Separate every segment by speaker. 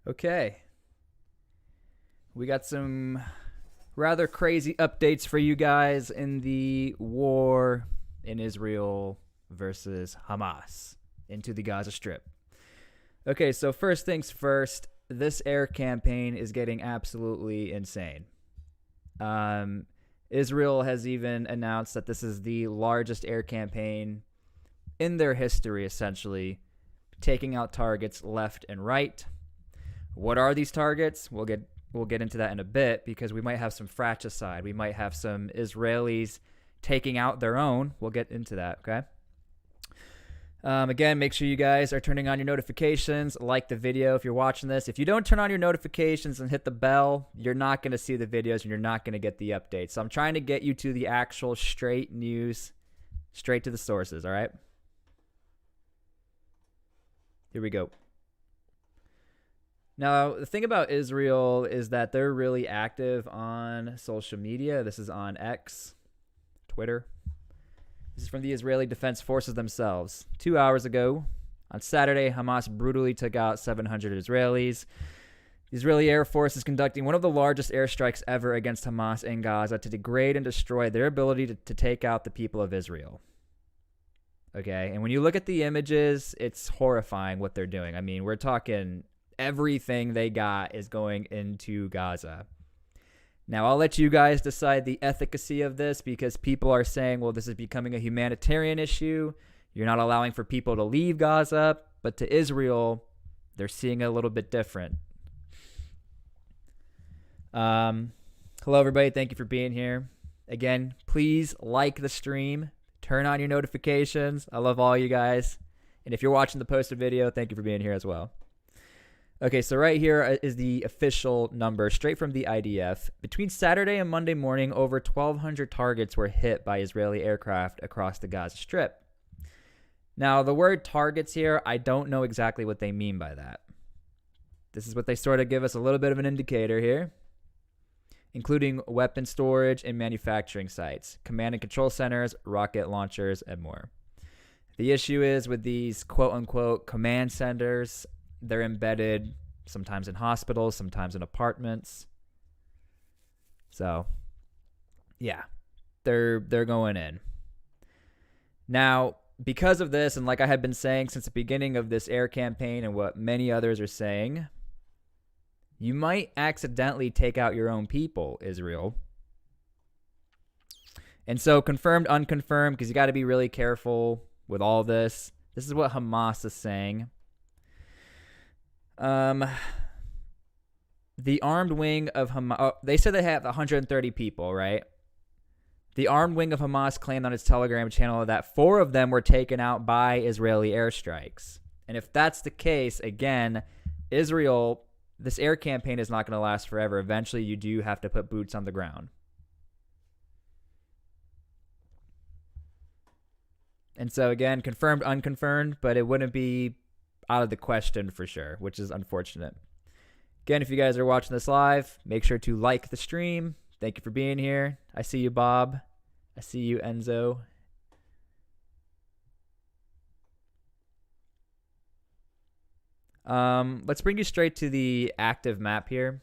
Speaker 1: Okay. We got some rather crazy updates for you guys in the war in Israel versus Hamas into the Gaza Strip. Okay, so first things first, this air campaign is getting absolutely insane. Israel has even announced that this is the largest air campaign in their history, essentially, taking out targets left and right. What are these targets? We'll get into that in a bit, because we might have some fratricide. We might have some Israelis taking out their own. We'll get into that, okay? Again, make sure you guys are turning on your notifications. Like the video if you're watching this. If you don't turn on your notifications and hit the bell, you're not going to see the videos and you're not going to get the updates. So I'm trying to get you to the actual straight news, straight to the sources, all right? Here we go. Now, the thing about Israel is that they're really active on social media. This is on X, Twitter. This is from the Israeli Defense Forces themselves. 2 hours ago, on Saturday, Hamas brutally took out 700 Israelis. The Israeli Air Force is conducting one of the largest airstrikes ever against Hamas in Gaza to degrade and destroy their ability to take out the people of Israel. Okay, and when you look at the images, it's horrifying what they're doing. I mean, we're talking everything they got is going into Gaza. Now, I'll let you guys decide the efficacy of this, because people are saying, well, this is becoming a humanitarian issue. You're not allowing for people to leave Gaza. But to Israel, they're seeing it a little bit different. Hello, everybody. Thank you for being here. Again, please like the stream. Turn on your notifications. I love all you guys. And if you're watching the posted video, thank you for being here as well. Okay, so right here is the official number, straight from the IDF. Between Saturday and Monday morning, over 1,200 targets were hit by Israeli aircraft across the Gaza Strip. Now, the word targets here, I don't know exactly what they mean by that. This is what they sort of give us a little bit of an indicator here, including weapon storage and manufacturing sites, command and control centers, rocket launchers, and more. The issue is with these quote-unquote command centers, they're embedded sometimes in hospitals, sometimes in apartments. So, yeah, they're going in. Now, because of this, and like I had been saying since the beginning of this air campaign and what many others are saying, you might accidentally take out your own people, Israel. And so, confirmed, unconfirmed, because you got to be really careful with all this. This is what Hamas is saying. The armed wing of Hamas, they said they have 130 people, right? The armed wing of Hamas claimed on its Telegram channel that 4 of them were taken out by Israeli airstrikes. And if that's the case, again, Israel, this air campaign is not going to last forever. Eventually, you do have to put boots on the ground. And so, again, confirmed, unconfirmed, but it wouldn't be out of the question for sure, which is unfortunate. Again, if you guys are watching this live, make sure to like the stream. Thank you for being here. I see you, Bob. I see you, Enzo. Let's bring you straight to the active map here.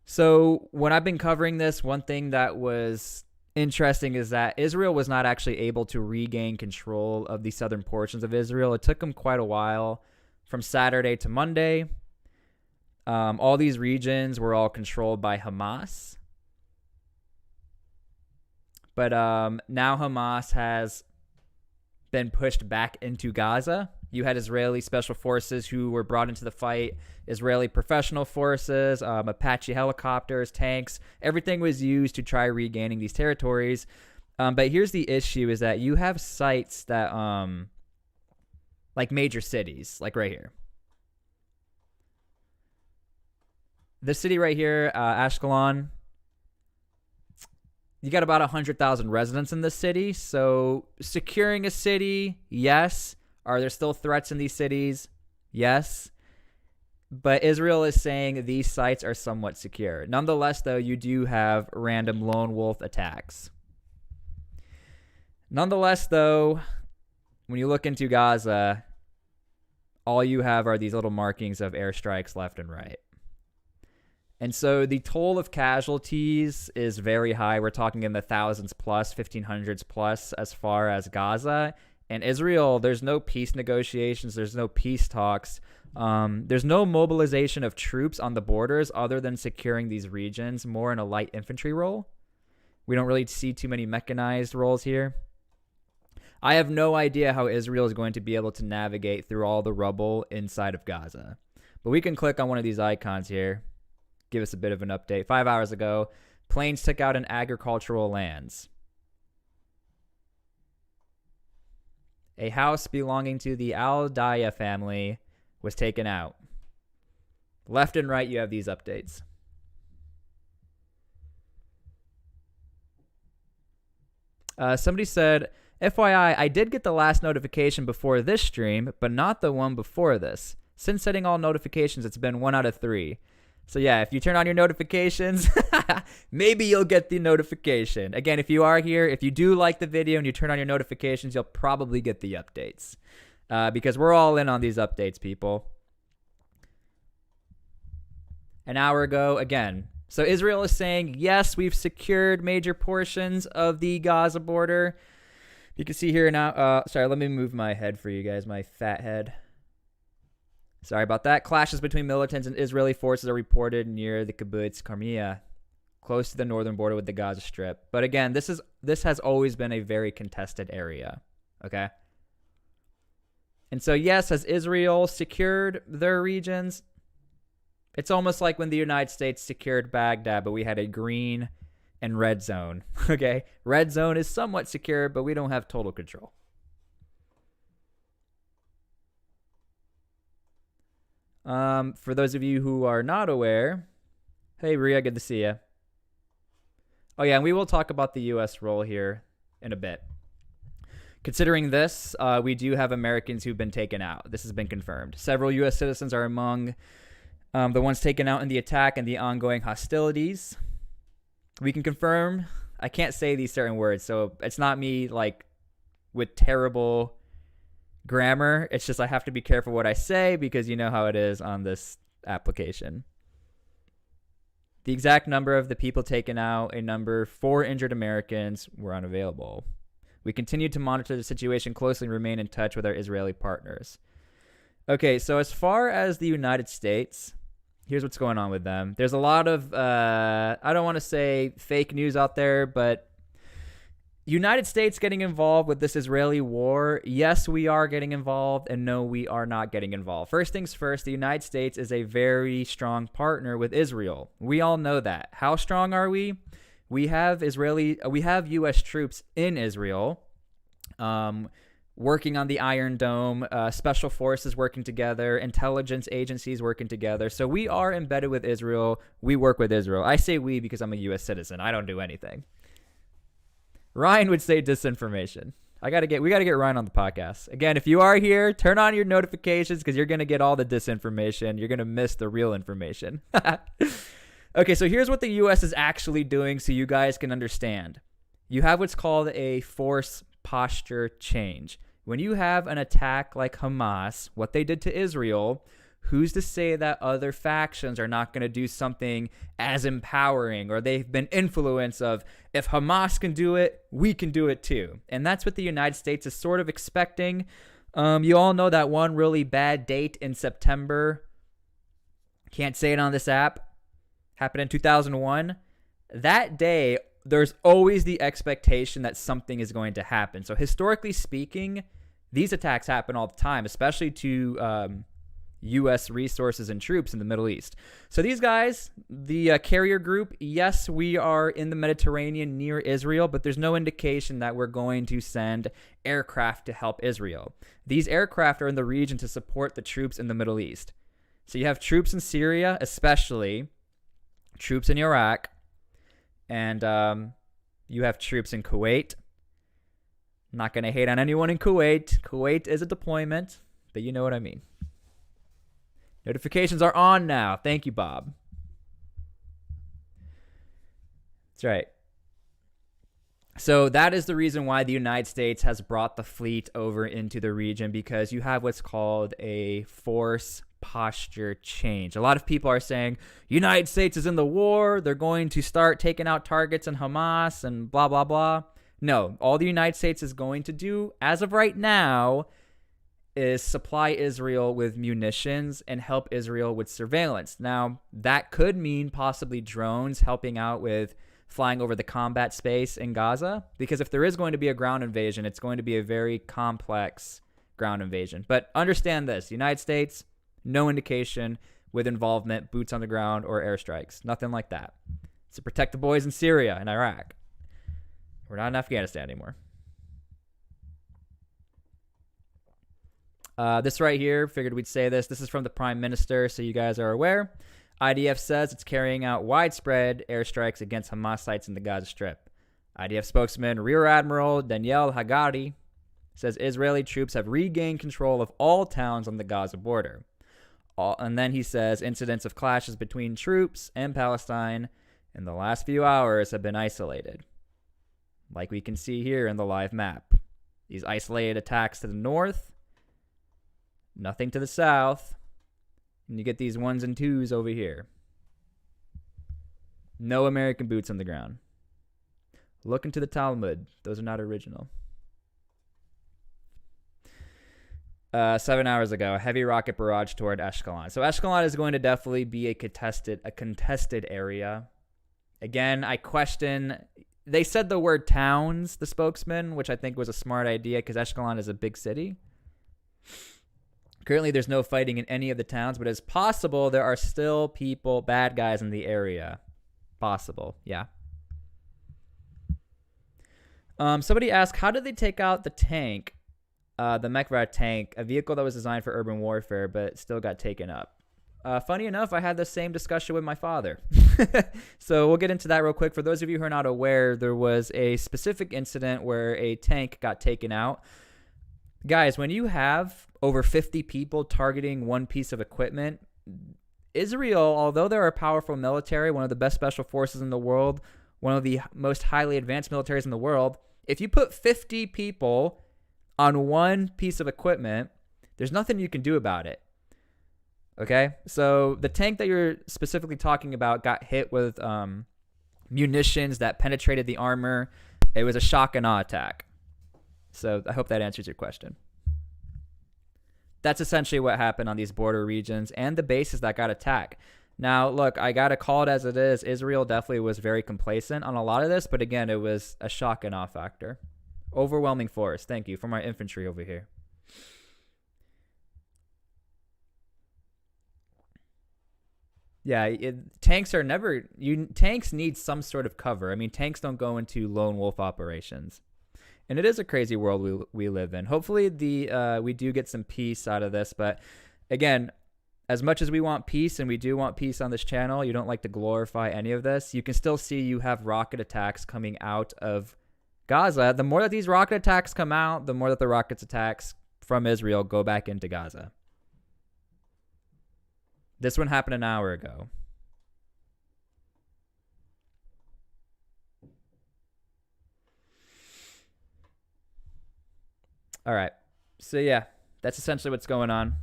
Speaker 1: So when I've been covering this, one thing that was interesting is that Israel was not actually able to regain control of the southern portions of Israel. It took them quite a while from Saturday to Monday. All these regions were all controlled by Hamas. But now Hamas has been pushed back into Gaza. You had Israeli special forces who were brought into the fight, Israeli professional forces, Apache helicopters, tanks. Everything was used to try regaining these territories. But here's the issue is that you have sites that, like major cities, like right here. This city right here, Ashkelon, you got about 100,000 residents in this city. So securing a city, yes. Are there still threats in these cities? Yes. But Israel is saying these sites are somewhat secure. Nonetheless, though, you do have random lone wolf attacks. Nonetheless, though, when you look into Gaza, all you have are these little markings of airstrikes left and right. And so the toll of casualties is very high. We're talking in the thousands plus, 1500s plus as far as Gaza. And Israel, there's no peace negotiations. There's no peace talks. There's no mobilization of troops on the borders other than securing these regions, more in a light infantry role. We don't really see too many mechanized roles here. I have no idea how Israel is going to be able to navigate through all the rubble inside of Gaza. But we can click on one of these icons here. Give us a bit of an update. 5 hours ago, planes took out an agricultural lands. A house belonging to the Al-Daya family was taken out. Left and right, you have these updates. Somebody said, FYI, I did get the last notification before this stream, but not the one before this. Since setting all notifications, it's been 1 out of 3. So yeah, if you turn on your notifications, maybe you'll get the notification. Again, if you are here, if you do like the video and you turn on your notifications, you'll probably get the updates. Because we're all in on these updates, people. An hour ago, again. So Israel is saying, yes, we've secured major portions of the Gaza border. You can see here now. Sorry, let me move my head for you guys, my fat head. Sorry about that. Clashes between militants and Israeli forces are reported near the kibbutz Karmia, close to the northern border with the Gaza Strip. But again, this has always been a very contested area. Okay? And so, yes, has Israel secured their regions? It's almost like when the United States secured Baghdad, but we had a green and red zone. Okay? Red zone is somewhat secure, but we don't have total control. For those of you who are not aware, hey, Ria, good to see you. Oh, yeah, and we will talk about the U.S. role here in a bit. Considering this, we do have Americans who've been taken out. This has been confirmed. Several U.S. citizens are among the ones taken out in the attack and the ongoing hostilities. We can confirm. I can't say these certain words, so it's not me, like, with terrible grammar. It's just I have to be careful what I say because you know how it is on this application. The exact number of the people taken out, a number 4 injured Americans, were unavailable. We continue to monitor the situation closely and remain in touch with our Israeli partners. Okay, so as far as the United States, here's what's going on with them. There's a lot of, I don't want to say fake news out there, but United States getting involved with this Israeli war. Yes, we are getting involved, and no, we are not getting involved. First things first, the United States is a very strong partner with Israel. We all know that. How strong are we? We have U.S. troops in Israel, working on the Iron Dome, special forces working together, intelligence agencies working together. So we are embedded with Israel. We work with Israel. I say we because I'm a U.S. citizen. I don't do anything. Ryan would say disinformation. We got to get Ryan on the podcast. Again, if you are here, turn on your notifications because you're going to get all the disinformation. You're going to miss the real information. Okay, so here's what the U.S. is actually doing so you guys can understand. You have what's called a force posture change. When you have an attack like Hamas, what they did to Israel, who's to say that other factions are not going to do something as empowering, or they've been influenced of, if Hamas can do it, we can do it too. And that's what the United States is sort of expecting. You all know that one really bad date in September, can't say it on this app, happened in 2001. That day, there's always the expectation that something is going to happen. So historically speaking, these attacks happen all the time, especially to U.S. resources and troops in the Middle East. So these guys, the carrier group, yes, we are in the Mediterranean near Israel, but there's no indication that we're going to send aircraft to help Israel. These aircraft are in the region to support the troops in the Middle East. So you have troops in Syria, especially troops in Iraq, and you have troops in Kuwait. I'm not going to hate on anyone in Kuwait. Kuwait is a deployment, but you know what I mean. Notifications are on now. Thank you, Bob. That's right. So that is the reason why the United States has brought the fleet over into the region, because you have what's called a force posture change. A lot of people are saying United States is in the war, they're going to start taking out targets in Hamas and blah blah blah. No, all the United States is going to do as of right now is supply Israel with munitions and help Israel with surveillance. Now, that could mean possibly drones helping out with flying over the combat space in Gaza, because if there is going to be a ground invasion, it's going to be a very complex ground invasion. But understand this, the United States, no indication with involvement, boots on the ground, or airstrikes. Nothing like that. It's to protect the boys in Syria and Iraq. We're not in Afghanistan anymore. This right here, figured we'd say this. This is from the Prime Minister, so you guys are aware. IDF says it's carrying out widespread airstrikes against Hamas sites in the Gaza Strip. IDF spokesman Rear Admiral Daniel Hagari says Israeli troops have regained control of all towns on the Gaza border. And then he says incidents of clashes between troops and Palestine in the last few hours have been isolated, like we can see here in the live map. These isolated attacks to the north, nothing to the south, and you get these ones and twos over here. No American boots on the ground. Look into the Talmud. Those are not original. 7 hours ago, a heavy rocket barrage toward Ashkelon. So Ashkelon is going to definitely be a contested area. Again, I question. They said the word towns, the spokesman, which I think was a smart idea because Ashkelon is a big city. Currently, there's no fighting in any of the towns, but it's possible there are still people, bad guys in the area. Possible, yeah. Somebody asked, how did they take out the tank, the Mekvar tank, a vehicle that was designed for urban warfare, but still got taken up? Funny enough, I had the same discussion with my father. So we'll get into that real quick. For those of you who are not aware, there was a specific incident where a tank got taken out. Guys, when you have over 50 people targeting one piece of equipment, Israel, although they're a powerful military, one of the best special forces in the world, one of the most highly advanced militaries in the world, if you put 50 people on one piece of equipment, there's nothing you can do about it. Okay? So the tank that you're specifically talking about got hit with munitions that penetrated the armor. It was a shock and awe attack. So I hope that answers your question. That's essentially what happened on these border regions and the bases that got attacked. Now, look, I got to call it as it is. Israel definitely was very complacent on a lot of this, but again, it was a shock and awe factor. Overwhelming force. Thank you for my infantry over here. Yeah, tanks are never... tanks need some sort of cover. I mean, tanks don't go into lone wolf operations. And it is a crazy world we live in. Hopefully we do get some peace out of this. But again, as much as we want peace, and we do want peace on this channel, you don't like to glorify any of this, you can still see you have rocket attacks coming out of Gaza. The more that these rocket attacks come out, the more that the rocket attacks from Israel go back into Gaza. This one happened an hour ago. All right. So, yeah, that's essentially what's going on.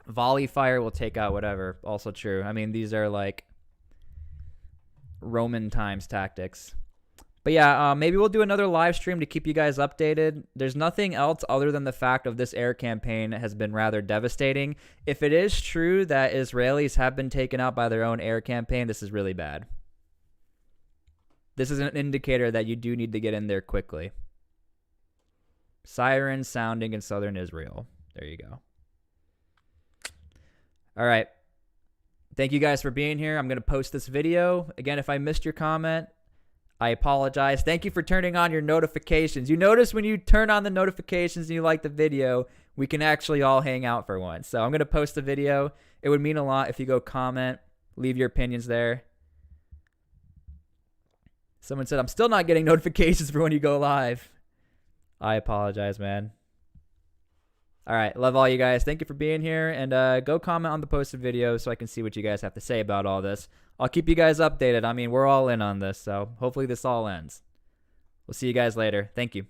Speaker 1: Volley fire will take out whatever. Also true. I mean, these are like Roman times tactics. But yeah, maybe we'll do another live stream to keep you guys updated. There's nothing else other than the fact of this air campaign has been rather devastating. If it is true that Israelis have been taken out by their own air campaign, this is really bad. This is an indicator that you do need to get in there quickly. Sirens sounding in southern Israel. There you go. All right. Thank you guys for being here. I'm going to post this video. Again, if I missed your comment, I apologize. Thank you for turning on your notifications. You notice when you turn on the notifications and you like the video, we can actually all hang out for once. So I'm going to post the video. It would mean a lot if you go comment, leave your opinions there. Someone said, I'm still not getting notifications for when you go live. I apologize, man. All right. Love all you guys. Thank you for being here. And go comment on the posted video so I can see what you guys have to say about all this. I'll keep you guys updated. I mean, we're all in on this, so hopefully this all ends. We'll see you guys later. Thank you.